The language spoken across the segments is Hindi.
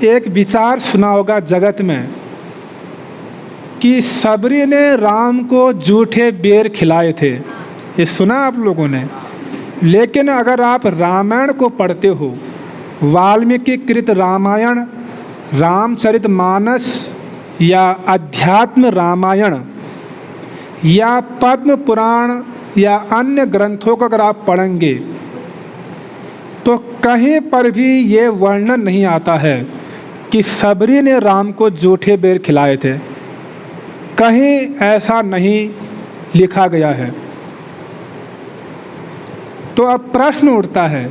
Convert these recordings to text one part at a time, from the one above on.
एक विचार सुना होगा जगत में कि सबरी ने राम को जूठे बेर खिलाए थे। ये सुना आप लोगों ने। लेकिन अगर आप रामायण को पढ़ते हो, वाल्मीकि कृत रामायण, रामचरितमानस या अध्यात्म रामायण या पद्म पुराण या अन्य ग्रंथों को अगर आप पढ़ेंगे तो कहीं पर भी ये वर्णन नहीं आता है कि सबरी ने राम को जूठे बेर खिलाए थे। कहीं ऐसा नहीं लिखा गया है। तो अब प्रश्न उठता है,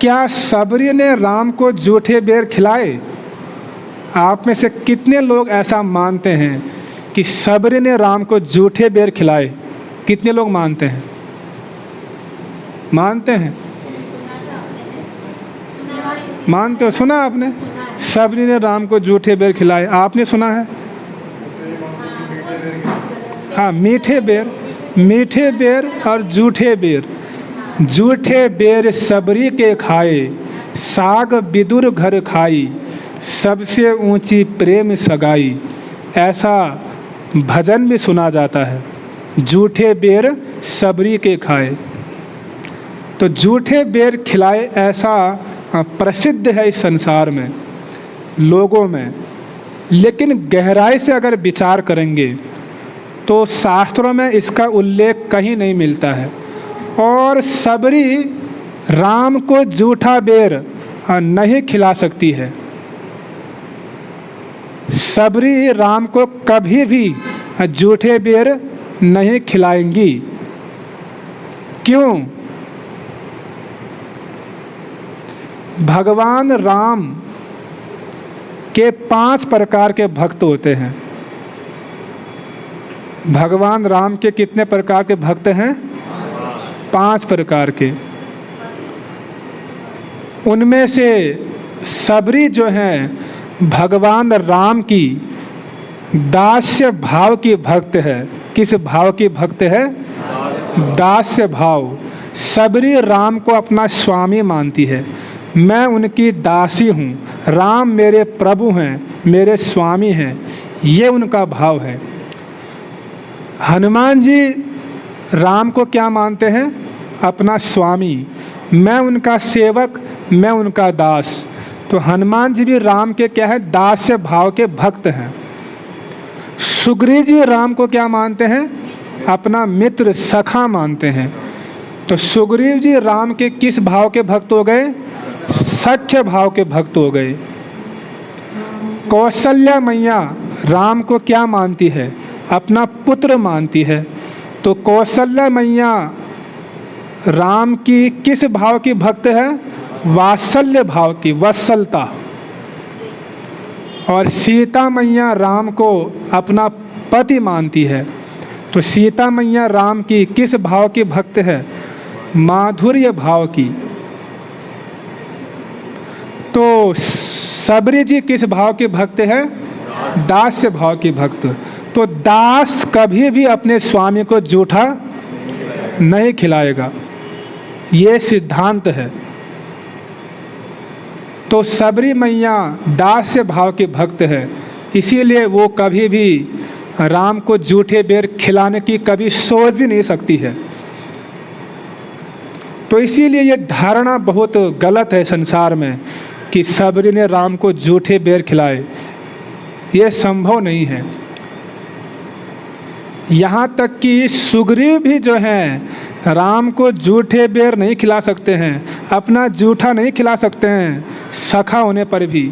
क्या सबरी ने राम को जूठे बेर खिलाए? आप में से कितने लोग ऐसा मानते हैं कि सबरी ने राम को जूठे बेर खिलाए? कितने लोग मानते हैं? मानते हैं? मानते हो? सुना आपने? सबरी ने राम को जूठे बेर खिलाए, आपने सुना है? हाँ, मीठे बेर और जूठे बेर। जूठे बेर सबरी के खाए, साग विदुर घर खाई, सबसे ऊंची प्रेम सगाई। ऐसा भजन भी सुना जाता है, जूठे बेर सबरी के खाए। तो जूठे बेर खिलाए ऐसा प्रसिद्ध है इस संसार में, लोगों में। लेकिन गहराई से अगर विचार करेंगे तो शास्त्रों में इसका उल्लेख कहीं नहीं मिलता है। और सबरी राम को जूठा बेर नहीं खिला सकती है। सबरी राम को कभी भी जूठे बेर नहीं खिलाएंगी। क्यों? भगवान राम के 5 प्रकार के भक्त होते हैं। भगवान राम के कितने प्रकार के भक्त हैं? 5 प्रकार के। उनमें से सबरी जो हैं भगवान राम की दास्य भाव की भक्त है। किस भाव की भक्त है? दास्य भाव। सबरी राम को अपना स्वामी मानती है। मैं उनकी दासी हूँ, राम मेरे प्रभु हैं, मेरे स्वामी हैं, ये उनका भाव है। हनुमान जी राम को क्या मानते हैं? अपना स्वामी। मैं उनका सेवक, मैं उनका दास। तो हनुमान जी भी राम के क्या है? दास्य भाव के भक्त हैं। सुग्रीव जी राम को क्या मानते हैं? अपना मित्र, सखा मानते हैं। तो सुग्रीव जी राम के किस भाव के भक्त हो गए? सख्य भाव के भक्त हो गए। कौशल्या मैया राम को क्या मानती है? अपना पुत्र मानती है। तो कौशल्या मैया राम की किस भाव की भक्त है? वात्सल्य भाव की, वत्सलता। और सीता मैया राम को अपना पति मानती है। तो सीता मैया राम की किस भाव की भक्त है? माधुर्य भाव की। तो सबरी जी किस भाव के भक्त है? दास्य भाव की भक्त। तो दास कभी भी अपने स्वामी को जूठा नहीं खिलाएगा, ये सिद्धांत है। तो सबरी मैया दास्य भाव के भक्त है, इसीलिए वो कभी भी राम को जूठे बेर खिलाने की कभी सोच भी नहीं सकती है। तो इसीलिए ये धारणा बहुत गलत है संसार में कि सबरी ने राम को जूठे बेर खिलाए। ये संभव नहीं है। यहाँ तक कि सुग्रीव भी जो हैं राम को जूठे बेर नहीं खिला सकते हैं, अपना जूठा नहीं खिला सकते हैं सखा होने पर भी।